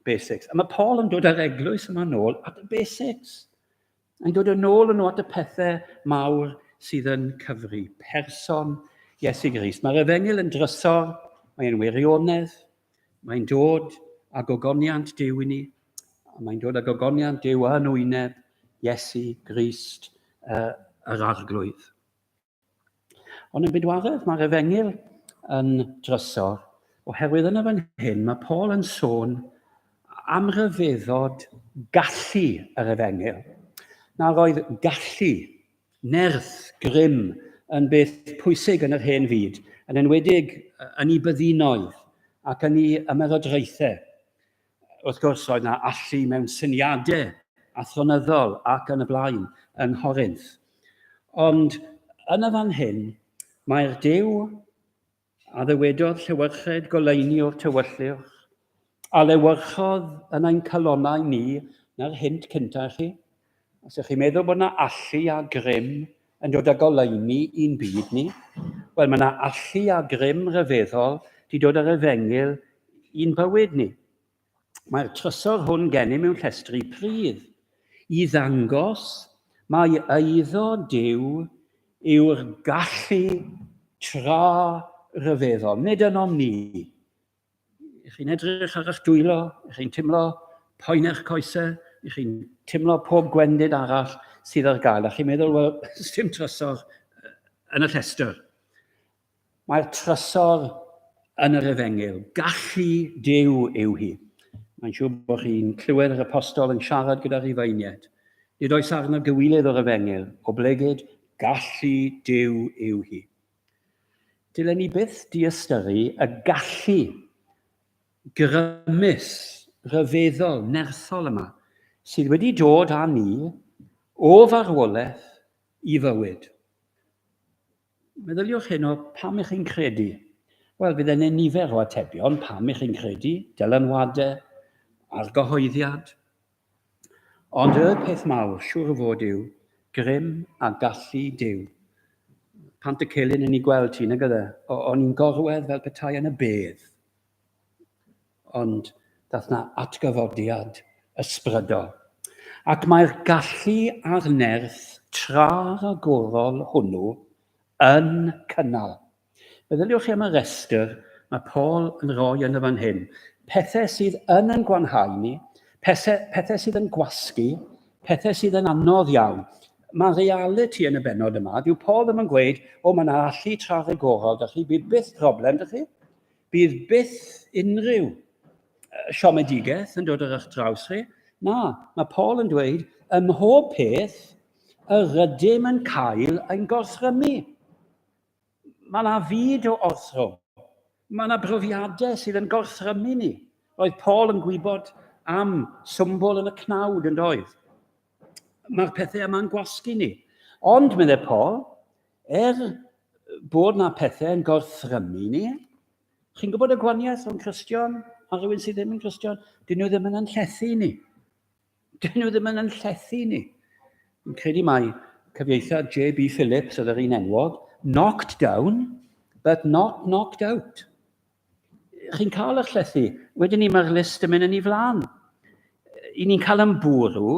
basics. A mae Paul yn dod ar eglwys yma nôl at y basics. Yn dod yn ôl yn at y pethau mawr sydd yn cyfri. Person Iesu Grist. Mae'r efengil yn drysor, mae'n wirionedd, mae'n dod â gogoniant Duw i ni, a mae'n dod â gogoniant Duw yn wyneb Iesu Grist yr arglwydd. Ond yn bedwaredd, mae'r efengil yn drysor, oherwydd yn y fan hyn, mae Paul yn sôn am ryfeddod gallu yr efengil. Nawr oedd gallu, nerth, grym, yn beth pwysig yn yr hen fyd, yn enwedig yn ei byddinoedd ac yn ei ymerodraethau. Wrth gwrs, oedd yna allu mewn syniadau athronyddol ac yn y blaen yn Corinth. Ond yn y fan hyn, mae'r Duw a ddywedodd Llywyrched goleini o'r tywyllwch, a lewyrchodd yn ein calonnau ni, na'r hint cyntaf chi. Os ydych chi'n meddwl bod yna allu a grym yn dod â goleini i'n byd ni, wel, mae yna allu a grym ryfeddol wedi dod ar efengil i'n bywyd ni. Mae'r trysor hwn gennym mewn llestri pridd i ddangos mae eiddo Duw yw'r gallu tra ryfeddol, nid yn omni. Chi'n edrych ar eich dwylo, chi'n timlo poen eich coesau, chi'n timlo pob gwendid arall sydd ar gael, a chi'n meddwl, wel, dim trysor yn y llestr. Mae'r trysor yn yr efengil, gallu Duw yw hi. Mae'n siŵr bod chi'n clywed yr apostol yn siarad gyda'r Rifeiniaid. Nid oes arno gywilydd o'r efengil, o blegyd, gallu Duw yw hi. Dylen ni byth diastyru y gallu grymus, ryfeddol, nerthol yma, sydd wedi dod â ni o farwolaeth i fywyd. Meddyliwch hyn o pam ych chi'n credu. Wel, fydd yna nifer o atebion pam ych chi'n credu, dylanwadau, argyhoeddiad. Ond y peth mawr, siŵr o fod yw, grym a gallu Duw. Pant y celyn yn ei gweld ti, nag ydde? O'n i'n gorwedd fel petai yn y bedd. Ond dath na atgyfodiad ysbrydol. Ac mae'r gallu a'r nerth traragorol hwnnw yn cynnal. Meddyliwch chi am y restr mae Paul yn rhoi yn y fan hyn. Pethau sydd yn gwanhau ni, pethau sydd yn gwasgu, pethau sydd yn anodd iawn. Mae reality yn y benod yma, dyw Paul ddim yn gweud, mae yna allu traragorol, da chi, bydd byth problem, da chi. Bydd byth unrhyw siomedigaeth yn dod ar eich draws chi. Na, mae Paul yn dweud, ym mhob peth, y rydym yn cael ein gorthrymu. Mae yna fyd o orthrwm. Mae yna brofiadau sydd yn gorthrymu ni. Roedd Paul yn gwybod am swmbol yn y cnawd yn doedd. Mae'r pethau yma'n gwasgu ni. Ond, meddai Paul, bod yna pethau yn gorthrymu ni, chi'n gwybod y gwaniaeth o'n Cristion a rhywun sydd ddim yn Cristion, dyn nhw ddim yn anllethu ni. Dyn nhw ddim yn anllethu ni. Yn credu mai cyfieithiad J.B. Phillips oedd yr un enwog, knocked down, but not knocked out. chi'n cael eich llethu. Wedyn ni mae'r list yn mynd yn ei flaen. I ni'n cael yn bwrw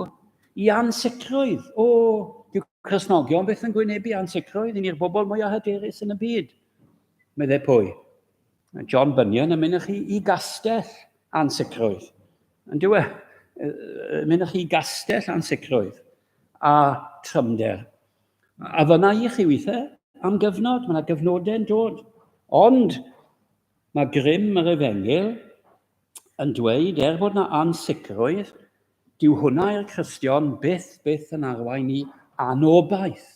i ansicrwydd. Dyw Cristnogion beth yn gwynebu ansicrwydd. Ni'r bobl mwyaf hyderus yn y byd. Meddai pwy? John Bunyan yn mynd chi i gastell ansicrwydd. Yn dyw mynd chi i gastell ansicrwydd a trymder. A fyna i chi weithiau am gyfnod, mae yna gyfnodau'n dod. Ond mae grym yr Efengil yn dweud, bod yna ansicrwydd, dyw hwnna i'r Cristion byth yn arwain i anobaith.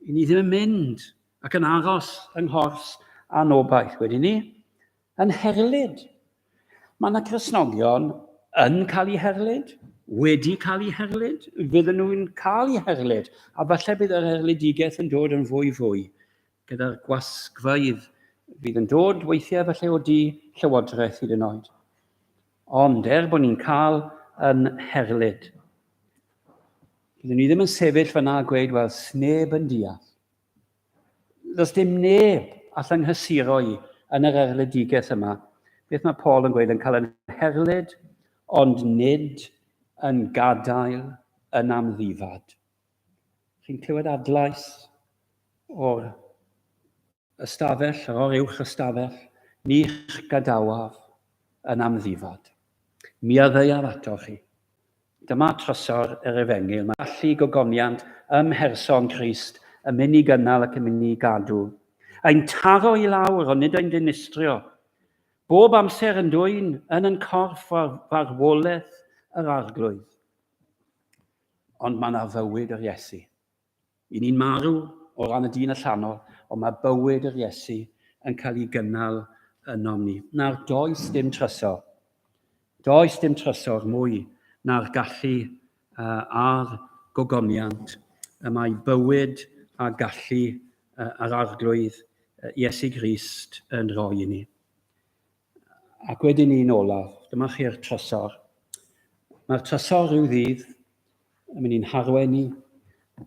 I ni ddim yn mynd ac yn aros yng nghors anobaith. Wedyn ni, yn herlyd. Mae yna Cristnogion yn cael eu herlyd, wedi cael eu herlyd, fydden nhw'n cael eu herlyd, a falle bydd yr herlydigaeth yn dod yn fwy, gyda'r gwasgfeydd fydd yn dod weithiau falle o di llywodraeth hyd yn oed. Ond bod ni'n cael yn herlyd, byddwn ni ddim yn sefyll fyna a gweud, wel, sneb yn deall. Does dim neb allan nghysuro i yn yr herlydigaeth yma. Beth mae Paul yn gweud yn cael yn herlyd, ond nid yn gadael yn amddifad. Chi'n clywed adlais o'r ystafell, o'r uwch ystafell, nich gadawaf yn amddifad. Mi addeuaf ato chi. Dyma trysor yr Efengil. Mae allu gogoniant ymherson Crist yn mynd i gynnal ac yn mynd i gadw. Ein taro i lawr, ond nid ein dinistrio. Bob amser yn dwyn yn corff farwolaeth yr arglwydd. Ond mae yna fywyd yr Iesu. I ni'n marw o ran y dyn allanol, ond mae bywyd yr Iesu yn cael ei gynnal ynom ni. Nawr, does dim trysor. Does dim trysor mwy na'r gallu a'r gogoniant y mae bywyd a gallu yr arglwydd Iesu Grist yn rhoi i ni. Ac wedyn ni'n olaf, dyma chi'r trysor. Mae'r trysor rhyw ddydd yn mynd i'n harwen ni,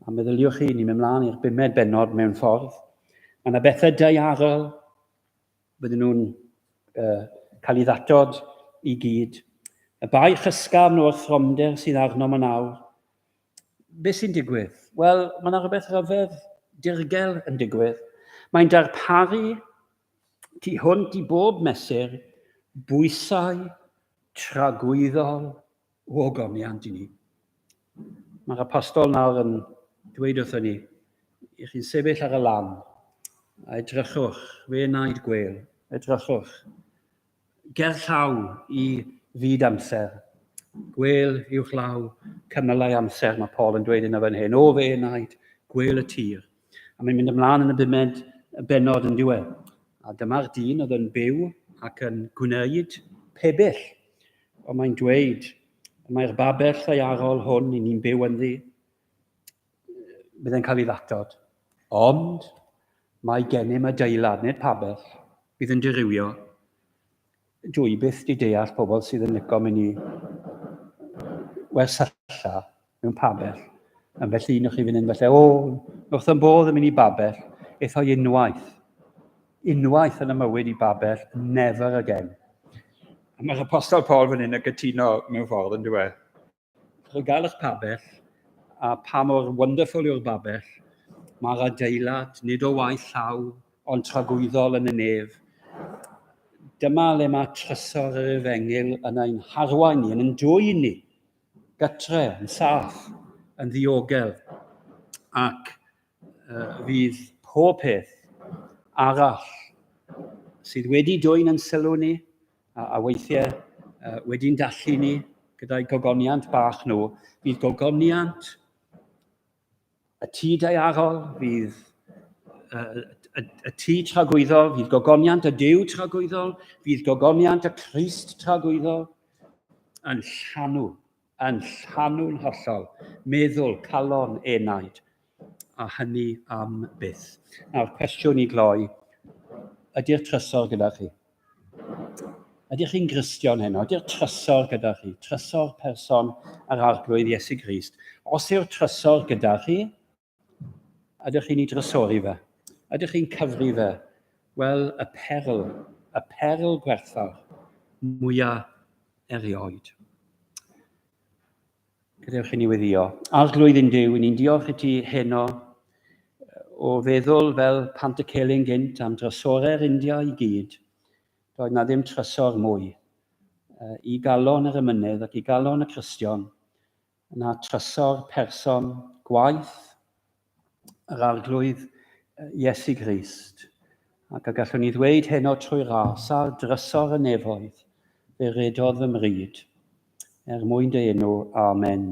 a meddyliwch chi, ni'n mynd mlaen i'r 5 bennod mewn ffordd. Mae yna bethau daearol, bydden nhw'n cael ei ddatod i gyd. Y bai chysgafn o'r thromder sydd arno ma nawr. Beth sy'n digwydd? Wel, mae yna rhywbeth rhyfedd dirgel yn digwydd. Mae'n darparu tu hwnt i bob mesur bwysau tragwyddol o ogoniant i ni. Mae'r apostol nawr yn dweud wrthon ni, i chi'n sefyll ar y lan, a edrychwch, fe naid gweil, edrychwch, gerllaw i fyd amser, gweil uwchlaw, cymylau amser, mae Paul yn dweud yna fan hyn, o fe naid gweil y tir. A mae'n mynd ymlaen yn y 5 bennod yn diwedd. A dyma'r dyn oedd yn byw ac yn gwneud pebyll. Ond mae'n dweud, mae'r babell ddaearol hwn i ni'n byw ynddi, bydd e'n cael ei ddatod. Ond mae gennym adeilad, nid pabell, bydd yn dirywio. Dwi byth di deall pobl sydd yn licio mynd i wersylla mewn pabell. Yn felly un o'ch chi fynd yn felly, wrth yn bodd yn mynd i babell, eitho unwaith. Unwaith yn y mywyd i babell, never again. A mae'r apostol Paul fan hyn yn gytuno mewn ffordd yn dweud. Rwy'n gael eich pabell, a pa mor wonderful yw'r babell, mae'r adeilad, nid o waith llaw, ond tragwyddol yn y nef. Dyma le mae trysor yr Efengil yn ein harwain ni, yn dwyn ni, gytre, yn saff, yn ddiogel, ac fydd pob peth arall sydd wedi dwyn yn sylw ni, a weithiau wedi'n dallu ni gyda'i gogoniant bach nhw, fydd gogoniant y tŷ daearol, fydd y tŷ tragwyddol, fydd gogoniant y Duw tragwyddol, fydd gogoniant y Crist tragwyddol, yn llanw'n hollol, meddwl, calon, enaid, a hynny am byth. Nawr, cwestiwn i gloi, ydy'r trysor gyda chi? Ydych chi'n Gristion heno? Ydy'r trysor gyda chi? Trysor person yr arglwydd Iesu Grist. Os yw'r trysor gyda chi, ydych chi'n ei drysori fe? Ydych chi'n cyfri fe? Wel, y perl y perl gwerthfawr mwyaf erioed. Gadewch i ni weddio. Arglwydd Duw, ni'n diolch i ti heno o feddwl fel Pant y Celyn gynt am drysorau'r India i gyd. Doedd na ddim trysor mwy i galon yr ymynydd ac i galon y Cristion na trysor person gwaith yr arglwydd Iesu Grist. Ac a gallwn ni ddweud heno trwy ras a drysor y nefoedd fe redodd fy mryd. Mwyn dy enw, amen.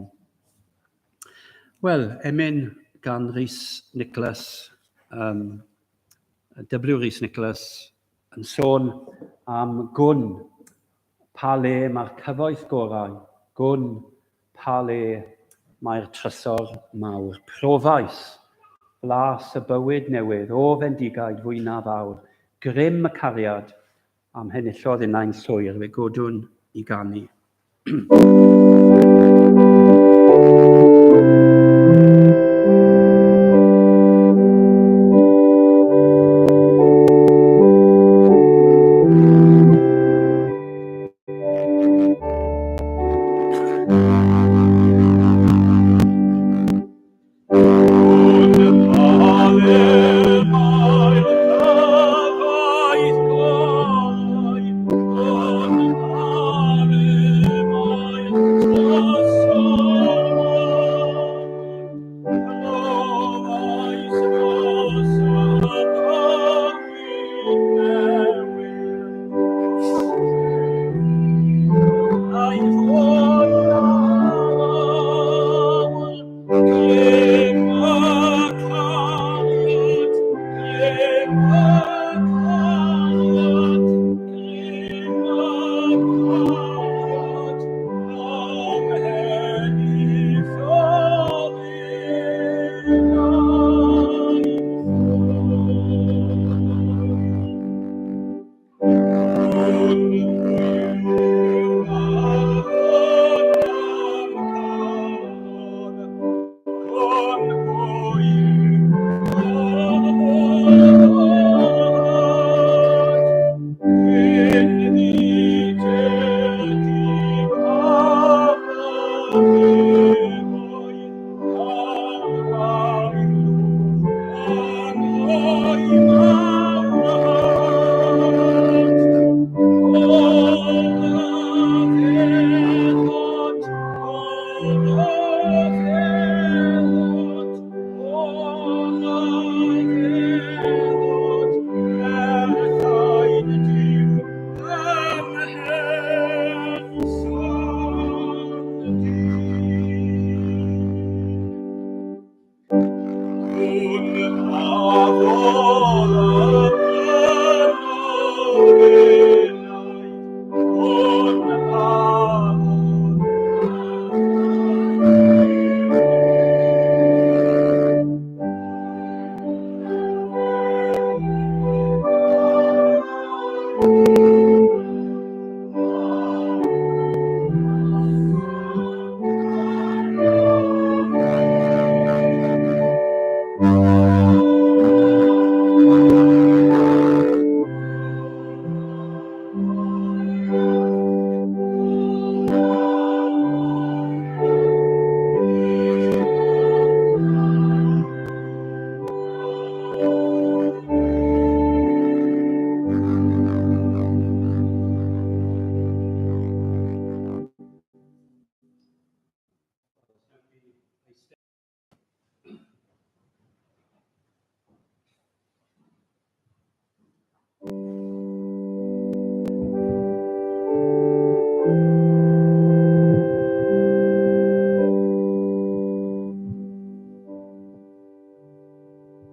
Wel, emyn gan Rhys Nicholas, W. Rhys Nicholas, yn sôn am gwn pa le mae'r cyfoeth gorau, gwn pa le mae'r trysor mawr. Profais, blas y bywyd newydd, o fendigaid fwy na fawr, grym y cariad am henillodd unau'n llwyr, fe godwn i ganu.